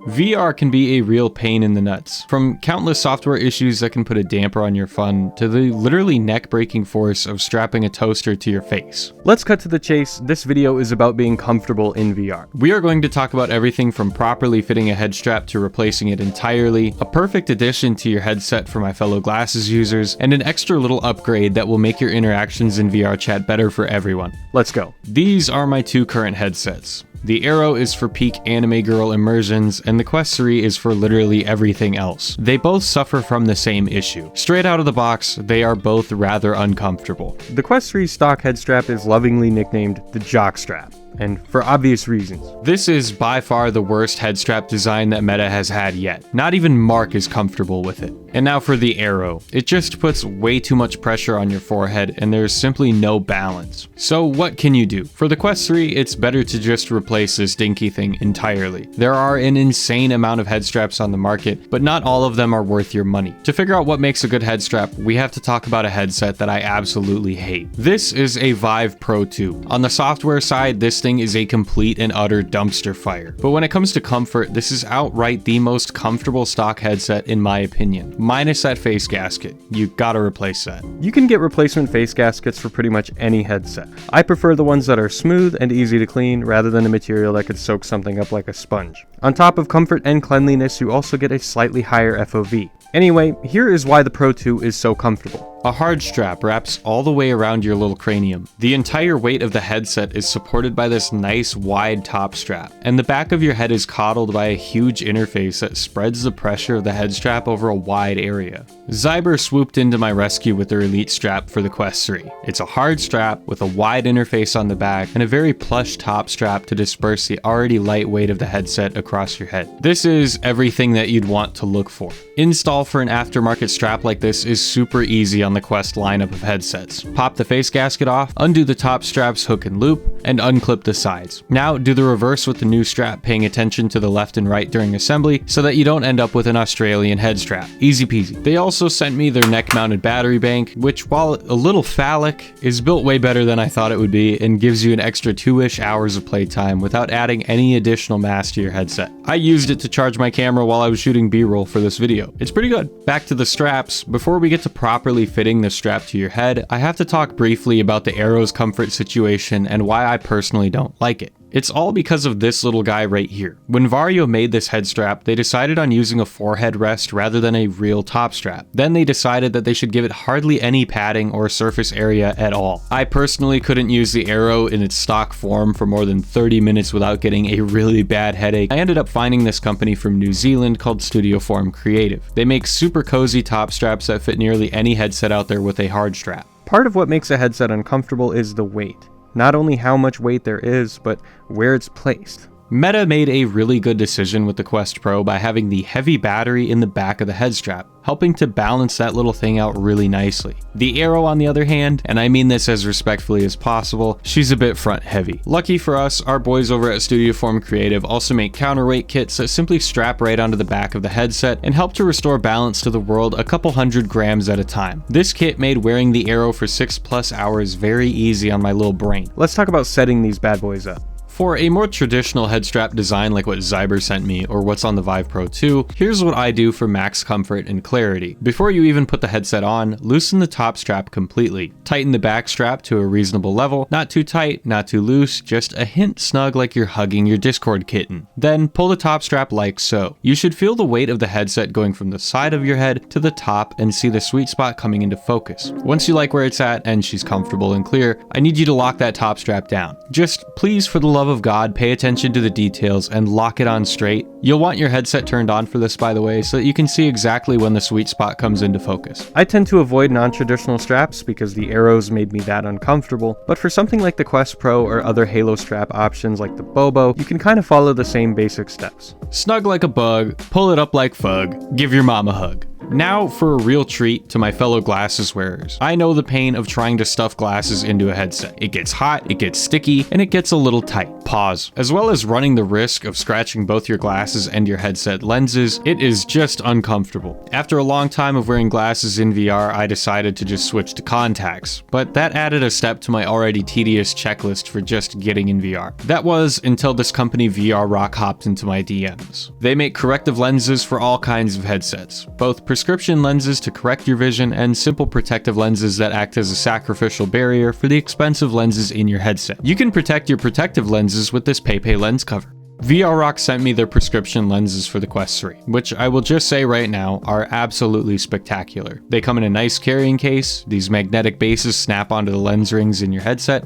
VR can be a real pain in the nuts. From countless software issues that can put a damper on your fun, to the literally neck-breaking force of strapping a toaster to your face. Let's cut to the chase. This video is about being comfortable in VR. We are going to talk about everything from properly fitting a head strap to replacing it entirely, a perfect addition to your headset for my fellow glasses users, and an extra little upgrade that will make your interactions in VR chat better for everyone. Let's go. These are my two current headsets. The Arrow is for peak anime girl immersions, and the Quest 3 is for literally everything else. They both suffer from the same issue. Straight out of the box, they are both rather uncomfortable. The Quest 3 stock head strap is lovingly nicknamed the jock strap, and for obvious reasons. This is by far the worst head strap design that Meta has had yet. Not even Mark is comfortable with it. And now for the Arrow. It just puts way too much pressure on your forehead, and there's simply no balance. So what can you do? For the Quest 3, it's better to just replace this dinky thing entirely. There are an insane amount of head straps on the market, but not all of them are worth your money. To figure out what makes a good head strap, we have to talk about a headset that I absolutely hate. This is a Vive Pro 2. On the software side, this thing is a complete and utter dumpster fire. But when it comes to comfort, this is outright the most comfortable stock headset in my opinion. Minus that face gasket. You gotta replace that. You can get replacement face gaskets for pretty much any headset. I prefer the ones that are smooth and easy to clean rather than a material that could soak something up like a sponge. On top of comfort and cleanliness, you also get a slightly higher FOV. Anyway, here is why the Pro 2 is so comfortable. A hard strap wraps all the way around your little cranium. The entire weight of the headset is supported by this nice wide top strap, and the back of your head is coddled by a huge interface that spreads the pressure of the head strap over a wide area. Zyber swooped into my rescue with their Elite strap for the Quest 3. It's a hard strap with a wide interface on the back and a very plush top strap to disperse the already light weight of the headset across your head. This is everything that you'd want to look for. Install for an aftermarket strap like this is super easy on the Quest lineup of headsets. Pop the face gasket off, undo the top strap's hook and loop, and unclip the sides. Now do the reverse with the new strap, paying attention to the left and right during assembly so that you don't end up with an Australian head strap. Easy peasy. They also sent me their neck-mounted battery bank, which, while a little phallic, is built way better than I thought it would be and gives you an extra 2-ish hours of playtime without adding any additional mass to your headset. I used it to charge my camera while I was shooting B-roll for this video. It's pretty good. Back to the straps. Before we get to properly fitting the strap to your head, I have to talk briefly about the Arrow's comfort situation and why I personally don't like it. It's all because of this little guy right here. When Vario made this head strap, they decided on using a forehead rest rather than a real top strap. Then they decided that they should give it hardly any padding or surface area at all. I personally couldn't use the Arrow in its stock form for more than 30 minutes without getting a really bad headache. I ended up finding this company from New Zealand called Studio Form Creative. They make super cozy top straps that fit nearly any headset out there with a hard strap. Part of what makes a headset uncomfortable is the weight. Not only how much weight there is, but where it's placed. Meta made a really good decision with the Quest Pro by having the heavy battery in the back of the head strap, helping to balance that little thing out really nicely. The Arrow, on the other hand, and I mean this as respectfully as possible, she's a bit front heavy. Lucky for us, our boys over at Studio Form Creative also make counterweight kits that simply strap right onto the back of the headset and help to restore balance to the world a couple 100 grams at a time. This kit made wearing the Arrow for 6+ hours very easy on my little brain. Let's talk about setting these bad boys up. For a more traditional head strap design like what Zyber sent me or what's on the Vive Pro 2, here's what I do for max comfort and clarity. Before you even put the headset on, loosen the top strap completely. Tighten the back strap to a reasonable level, not too tight, not too loose, just a hint snug like you're hugging your Discord kitten. Then pull the top strap like so. You should feel the weight of the headset going from the side of your head to the top and see the sweet spot coming into focus. Once you like where it's at and she's comfortable and clear, I need you to lock that top strap down. Just please, for the love of God, pay attention to the details and lock it on straight. You'll want your headset turned on for this, by the way, so that you can see exactly when the sweet spot comes into focus. I tend to avoid non-traditional straps because the Arrows made me that uncomfortable, but for something like the Quest Pro or other Halo strap options like the Bobo, you can kind of follow the same basic steps. Snug like a bug, pull it up like fug, give your mom a hug. Now for a real treat to my fellow glasses wearers. I know the pain of trying to stuff glasses into a headset. It gets hot, it gets sticky, and it gets a little tight. Pause. As well as running the risk of scratching both your glasses and your headset lenses, it is just uncomfortable. After a long time of wearing glasses in VR, I decided to just switch to contacts, but that added a step to my already tedious checklist for just getting in VR. That was until this company VR Rock hopped into my DMs. They make corrective lenses for all kinds of headsets, both prescription lenses to correct your vision and simple protective lenses that act as a sacrificial barrier for the expensive lenses in your headset. You can protect your protective lenses with this PayPay lens cover. VR Rock sent me their prescription lenses for the Quest 3, which I will just say right now are absolutely spectacular. They come in a nice carrying case, these magnetic bases snap onto the lens rings in your headset.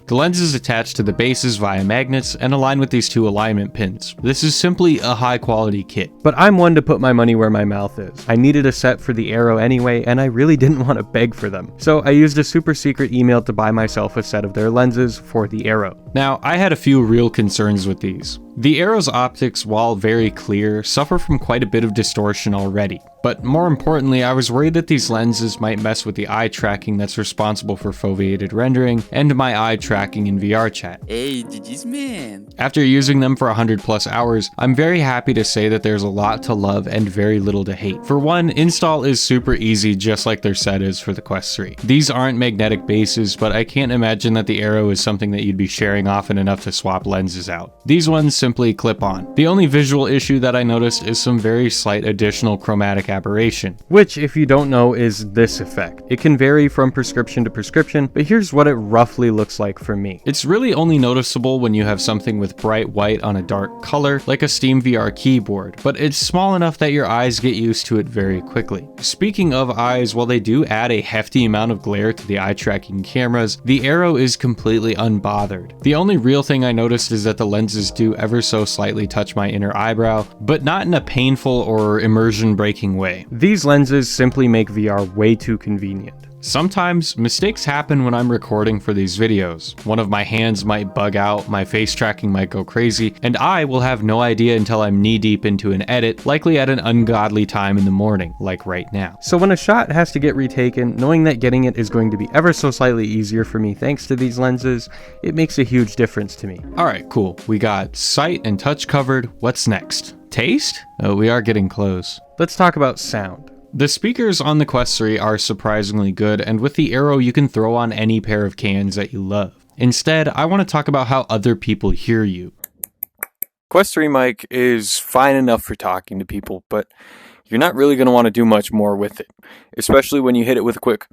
The lens is attached to the bases via magnets and align with these two alignment pins. This is simply a high quality kit. But I'm one to put my money where my mouth is. I needed a set for the Arrow anyway, and I really didn't want to beg for them. So I used a super secret email to buy myself a set of their lenses for the Arrow. Now, I had a few real concerns with these. The Arrow's optics, while very clear, suffer from quite a bit of distortion already. But more importantly, I was worried that these lenses might mess with the eye tracking that's responsible for foveated rendering and my eye tracking in VR chat. Hey, GG's man. After using them for 100+ hours, I'm very happy to say that there's a lot to love and very little to hate. For one, install is super easy, just like their set is for the Quest 3. These aren't magnetic bases, but I can't imagine that the Arrow is something that you'd be sharing often enough to swap lenses out. These ones simply clip on. The only visual issue that I noticed is some very slight additional chromatic aberration. Which, if you don't know, is this effect. It can vary from prescription to prescription, but here's what it roughly looks like for me. It's really only noticeable when you have something with bright white on a dark color, like a Steam VR keyboard, but it's small enough that your eyes get used to it very quickly. Speaking of eyes, while they do add a hefty amount of glare to the eye tracking cameras, the Arrow is completely unbothered. The only real thing I noticed is that the lenses do ever so slightly touch my inner eyebrow, but not in a painful or immersion breaking way. These lenses simply make VR way too convenient. Sometimes mistakes happen when I'm recording for these videos. One of my hands might bug out, my face tracking might go crazy, and I will have no idea until I'm knee deep into an edit, likely at an ungodly time in the morning, like right now. So when a shot has to get retaken, knowing that getting it is going to be ever so slightly easier for me thanks to these lenses, it makes a huge difference to me. Alright, cool. We got sight and touch covered. What's next? Taste? Oh, we are getting close. Let's talk about sound. The speakers on the Quest 3 are surprisingly good, and with the Arrow you can throw on any pair of cans that you love. Instead, I want to talk about how other people hear you. Quest 3 mic is fine enough for talking to people, but you're not really going to want to do much more with it, especially when you hit it with a quick.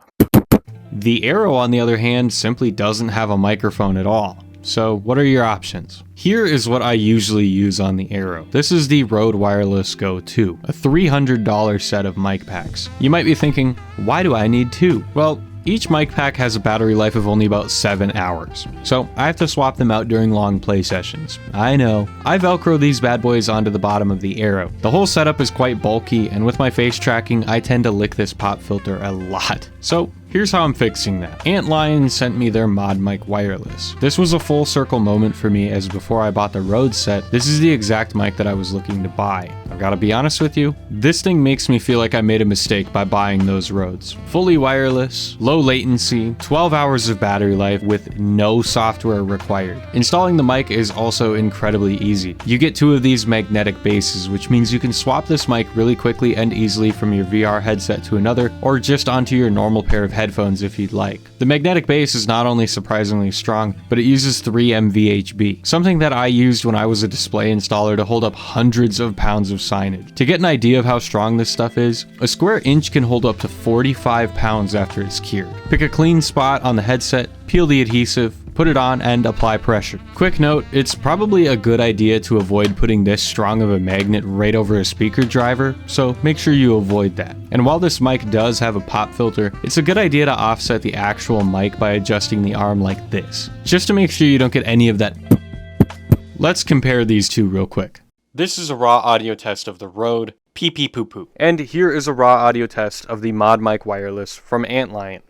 The Arrow, on the other hand, simply doesn't have a microphone at all. So what are your options? Here is what I usually use on the Arrow. This is the Rode Wireless Go 2, a $300 set of mic packs. You might be thinking, why do I need two? Well, each mic pack has a battery life of only about 7 hours, so I have to swap them out during long play sessions. I know. I Velcro these bad boys onto the bottom of the Arrow. The whole setup is quite bulky, and with my face tracking, I tend to lick this pop filter a lot. So here's how I'm fixing that. Antlion sent me their Mod Mic Wireless. This was a full circle moment for me, as before I bought the Rode set, this is the exact mic that I was looking to buy. I've got to be honest with you, this thing makes me feel like I made a mistake by buying those Rodes. Fully wireless, low latency, 12 hours of battery life with no software required. Installing the mic is also incredibly easy. You get two of these magnetic bases, which means you can swap this mic really quickly and easily from your VR headset to another, or just onto your normal pair of headphones if you'd like. The magnetic base is not only surprisingly strong, but it uses 3M VHB, something that I used when I was a display installer to hold up hundreds of pounds of signage. To get an idea of how strong this stuff is, a square inch can hold up to 45 pounds after it's cured. Pick a clean spot on the headset, peel the adhesive, put it on, and apply pressure. Quick note, it's probably a good idea to avoid putting this strong of a magnet right over a speaker driver, so make sure you avoid that. And while this mic does have a pop filter, it's a good idea to offset the actual mic by adjusting the arm like this, just to make sure you don't get any of that. Let's compare these two real quick. This is a raw audio test of the Rode pee pee poo poo. And here is a raw audio test of the Mod Mic Wireless from Antlion.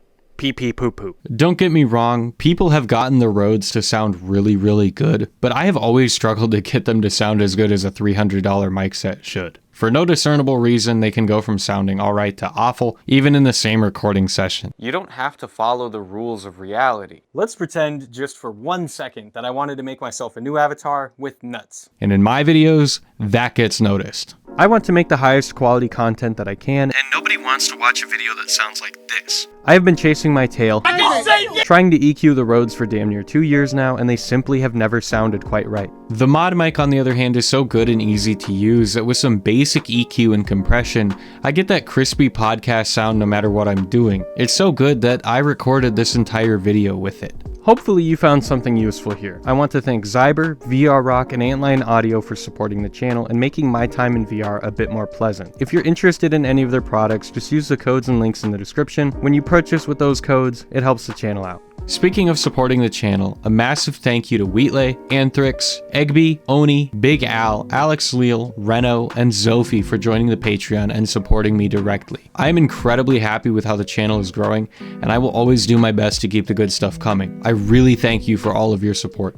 pee pee poo poo. Don't get me wrong, people have gotten the Rhodes to sound really good, but I have always struggled to get them to sound as good as a $300 mic set should. For no discernible reason, they can go from sounding alright to awful, even in the same recording session. You don't have to follow the rules of reality. Let's pretend just for 1 second that I wanted to make myself a new avatar with nuts. And in my videos, that gets noticed. I want to make the highest quality content that I can, and nobody wants to watch a video that sounds like this. I have been chasing my tail, trying to EQ the Rhodes for damn near 2 years now, and they simply have never sounded quite right. The mod mic, on the other hand, is so good and easy to use that with some basic EQ and compression, I get that crispy podcast sound no matter what I'm doing. It's so good that I recorded this entire video with it. Hopefully you found something useful here. I want to thank Zyber, VR Rock, and Antline Audio for supporting the channel and making my time in VR a bit more pleasant. If you're interested in any of their products, just use the codes and links in the description. When you purchase with those codes, it helps the channel out. Speaking of supporting the channel, a massive thank you to Wheatley, Anthrix, Egby, Oni, Big Al, Alex Leal, Reno, and Zophie for joining the Patreon and supporting me directly. I am incredibly happy with how the channel is growing, and I will always do my best to keep the good stuff coming. I really thank you for all of your support.